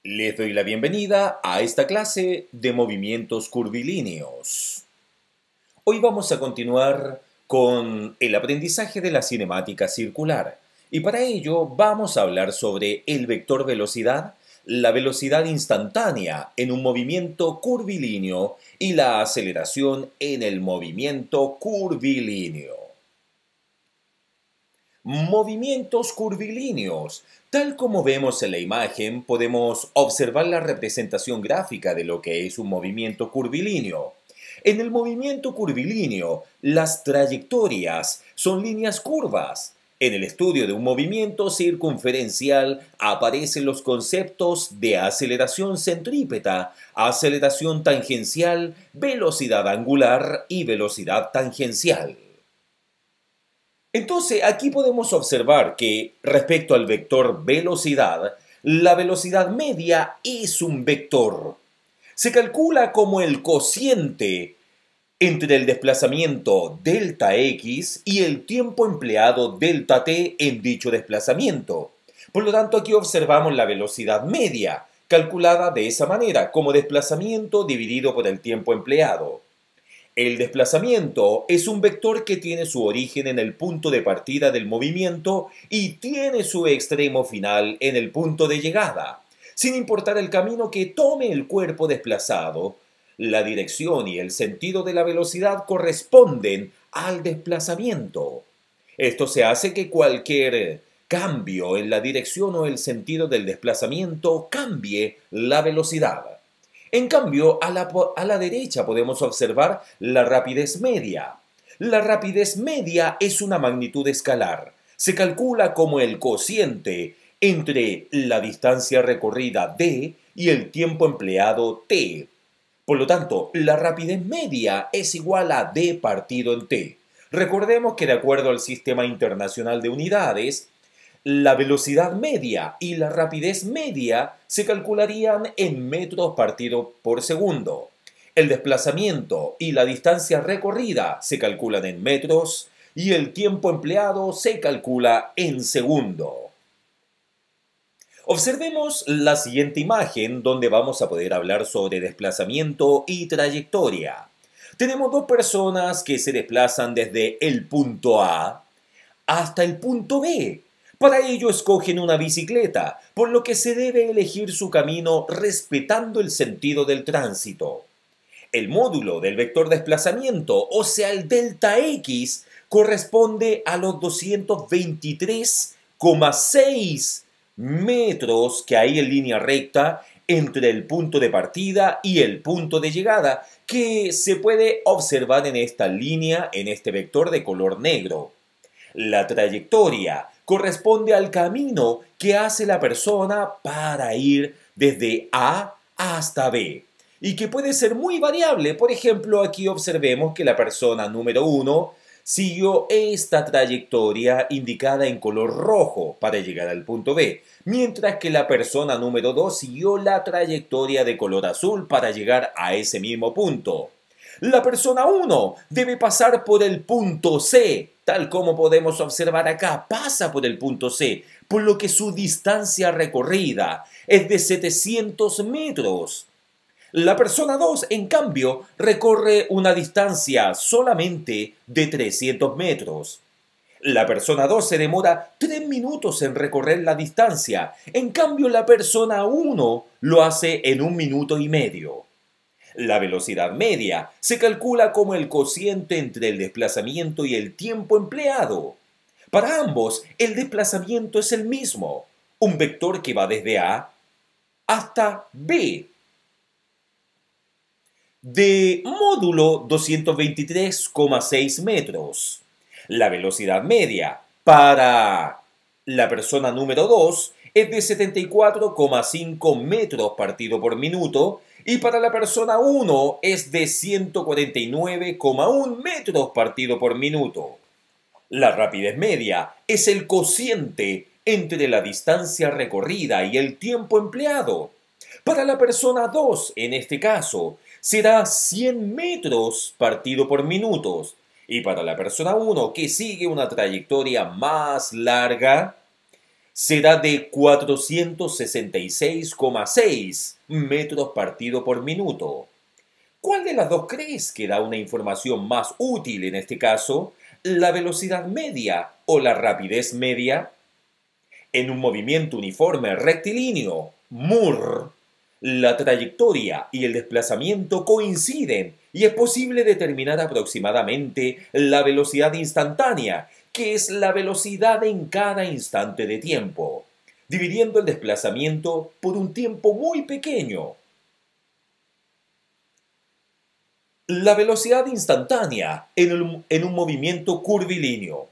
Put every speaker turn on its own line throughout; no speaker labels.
Les doy la bienvenida a esta clase de movimientos curvilíneos. Hoy vamos a continuar con el aprendizaje de la cinemática circular y para ello vamos a hablar sobre el vector velocidad, la velocidad instantánea en un movimiento curvilíneo y la aceleración en el movimiento curvilíneo. Movimientos curvilíneos. Tal como vemos en la imagen, podemos observar la representación gráfica de lo que es un movimiento curvilíneo. En el movimiento curvilíneo, las trayectorias son líneas curvas. En el estudio de un movimiento circunferencial aparecen los conceptos de aceleración centrípeta, aceleración tangencial, velocidad angular y velocidad tangencial. Entonces, aquí podemos observar que respecto al vector velocidad, la velocidad media es un vector. Se calcula como el cociente entre el desplazamiento delta x y el tiempo empleado delta t en dicho desplazamiento. Por lo tanto, aquí observamos la velocidad media, calculada de esa manera, como desplazamiento dividido por el tiempo empleado. El desplazamiento es un vector que tiene su origen en el punto de partida del movimiento y tiene su extremo final en el punto de llegada. Sin importar el camino que tome el cuerpo desplazado, la dirección y el sentido de la velocidad corresponden al desplazamiento. Esto se hace que cualquier cambio en la dirección o el sentido del desplazamiento cambie la velocidad. En cambio, a la derecha podemos observar la rapidez media. La rapidez media es una magnitud escalar. Se calcula como el cociente entre la distancia recorrida d y el tiempo empleado t. Por lo tanto, la rapidez media es igual a d partido en t. Recordemos que de acuerdo al Sistema Internacional de Unidades, la velocidad media y la rapidez media se calcularían en metros partido por segundo. El desplazamiento y la distancia recorrida se calculan en metros y el tiempo empleado se calcula en segundo. Observemos la siguiente imagen donde vamos a poder hablar sobre desplazamiento y trayectoria. Tenemos dos personas que se desplazan desde el punto A hasta el punto B. Para ello escogen una bicicleta, por lo que se debe elegir su camino respetando el sentido del tránsito. El módulo del vector desplazamiento, o sea el delta x, corresponde a los 223,6 metros que hay en línea recta entre el punto de partida y el punto de llegada, que se puede observar en esta línea, en este vector de color negro. La trayectoria corresponde al camino que hace la persona para ir desde A hasta B y que puede ser muy variable. Por ejemplo, aquí observemos que la persona número 1 siguió esta trayectoria indicada en color rojo para llegar al punto B, mientras que la persona número 2 siguió la trayectoria de color azul para llegar a ese mismo punto. La persona 1 debe pasar por el punto C, tal como podemos observar acá, pasa por el punto C, por lo que su distancia recorrida es de 700 metros. La persona 2, en cambio, recorre una distancia solamente de 300 metros. La persona 2 se demora 3 minutos en recorrer la distancia, en cambio la persona 1 lo hace en 1 minuto y medio. La velocidad media se calcula como el cociente entre el desplazamiento y el tiempo empleado. Para ambos, el desplazamiento es el mismo, un vector que va desde A hasta B. De módulo 223,6 metros. La velocidad media para la persona número 2 es de 74,5 metros partido por minuto y para la persona 1 es de 149,1 metros partido por minuto. La rapidez media es el cociente entre la distancia recorrida y el tiempo empleado. Para la persona 2, en este caso, será 100 metros partido por minutos. Y para la persona 1, que sigue una trayectoria más larga, será de 466,6 metros partido por minuto. ¿Cuál de las dos crees que da una información más útil en este caso? ¿La velocidad media o la rapidez media? En un movimiento uniforme rectilíneo, Moore, la trayectoria y el desplazamiento coinciden y es posible determinar aproximadamente la velocidad instantánea, que es la velocidad en cada instante de tiempo, dividiendo el desplazamiento por un tiempo muy pequeño. La velocidad instantánea en un movimiento curvilíneo.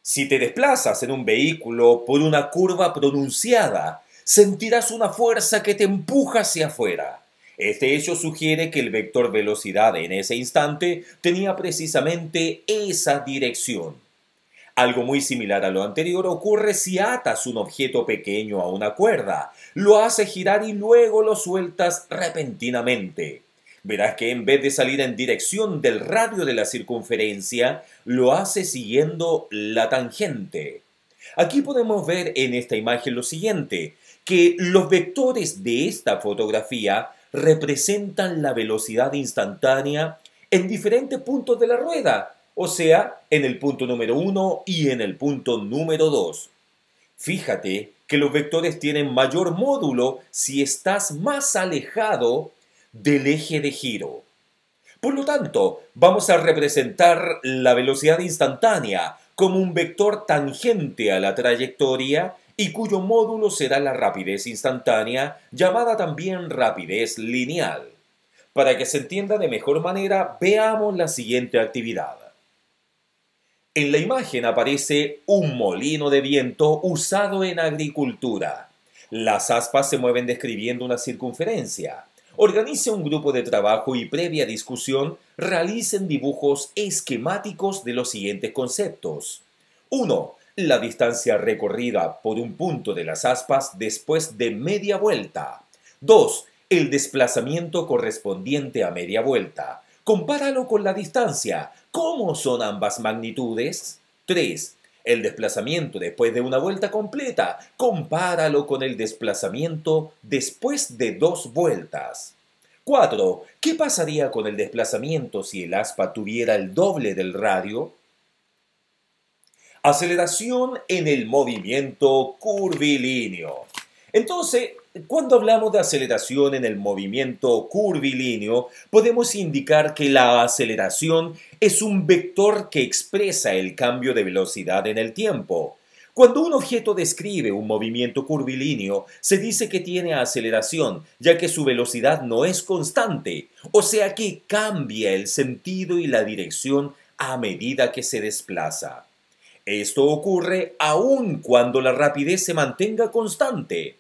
Si te desplazas en un vehículo por una curva pronunciada, sentirás una fuerza que te empuja hacia afuera. Este hecho sugiere que el vector velocidad en ese instante tenía precisamente esa dirección. Algo muy similar a lo anterior ocurre si atas un objeto pequeño a una cuerda, lo haces girar y luego lo sueltas repentinamente. Verás que en vez de salir en dirección del radio de la circunferencia, lo hace siguiendo la tangente. Aquí podemos ver en esta imagen lo siguiente, que los vectores de esta fotografía representan la velocidad instantánea en diferentes puntos de la rueda, o sea, en el punto número 1 y en el punto número 2. Fíjate que los vectores tienen mayor módulo si estás más alejado del eje de giro. Por lo tanto, vamos a representar la velocidad instantánea como un vector tangente a la trayectoria y cuyo módulo será la rapidez instantánea, llamada también rapidez lineal. Para que se entienda de mejor manera, veamos la siguiente actividad. En la imagen aparece un molino de viento usado en agricultura. Las aspas se mueven describiendo una circunferencia. Organice un grupo de trabajo y previa discusión realicen dibujos esquemáticos de los siguientes conceptos. 1. La distancia recorrida por un punto de las aspas después de media vuelta. 2. El desplazamiento correspondiente a media vuelta. Compáralo con la distancia. ¿Cómo son ambas magnitudes? 3. El desplazamiento después de una vuelta completa. Compáralo con el desplazamiento después de 2 vueltas. 4. ¿Qué pasaría con el desplazamiento si el aspa tuviera el doble del radio? Aceleración en el movimiento curvilíneo. Entonces, cuando hablamos de aceleración en el movimiento curvilíneo, podemos indicar que la aceleración es un vector que expresa el cambio de velocidad en el tiempo. Cuando un objeto describe un movimiento curvilíneo, se dice que tiene aceleración, ya que su velocidad no es constante, o sea que cambia el sentido y la dirección a medida que se desplaza. Esto ocurre aun cuando la rapidez se mantenga constante.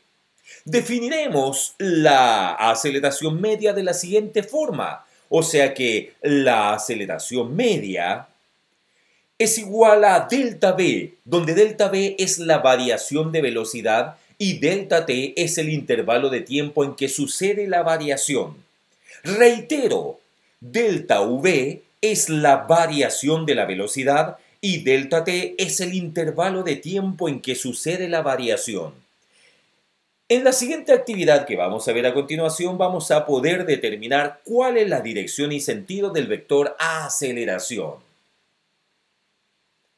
Definiremos la aceleración media de la siguiente forma, o sea que la aceleración media es igual a delta v, donde delta v es la variación de velocidad y delta t es el intervalo de tiempo en que sucede la variación. Reitero, delta v es la variación de la velocidad y delta t es el intervalo de tiempo en que sucede la variación. En la siguiente actividad que vamos a ver a continuación vamos a poder determinar cuál es la dirección y sentido del vector aceleración.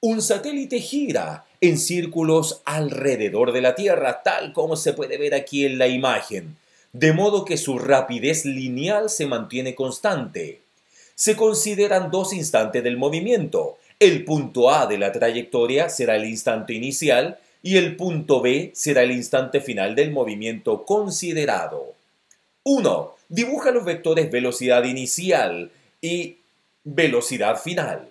Un satélite gira en círculos alrededor de la Tierra, tal como se puede ver aquí en la imagen, de modo que su rapidez lineal se mantiene constante. Se consideran dos instantes del movimiento. El punto A de la trayectoria será el instante inicial y el punto B será el instante final del movimiento considerado. 1. Dibuja los vectores velocidad inicial y velocidad final.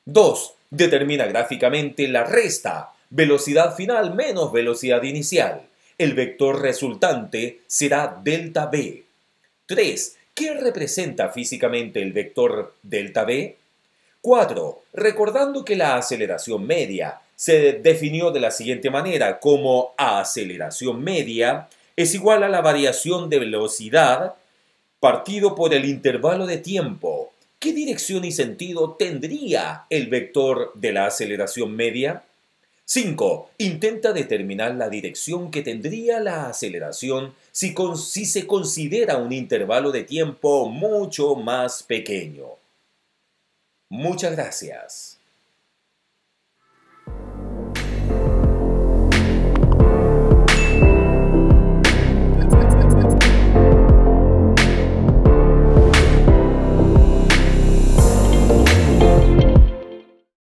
2. Determina gráficamente la resta, velocidad final menos velocidad inicial. El vector resultante será delta V. 3. ¿Qué representa físicamente el vector delta V? 4. Recordando que la aceleración media se definió de la siguiente manera como aceleración media es igual a la variación de velocidad partido por el intervalo de tiempo. ¿Qué dirección y sentido tendría el vector de la aceleración media? 5. Intenta determinar la dirección que tendría la aceleración si se considera un intervalo de tiempo mucho más pequeño. Muchas gracias.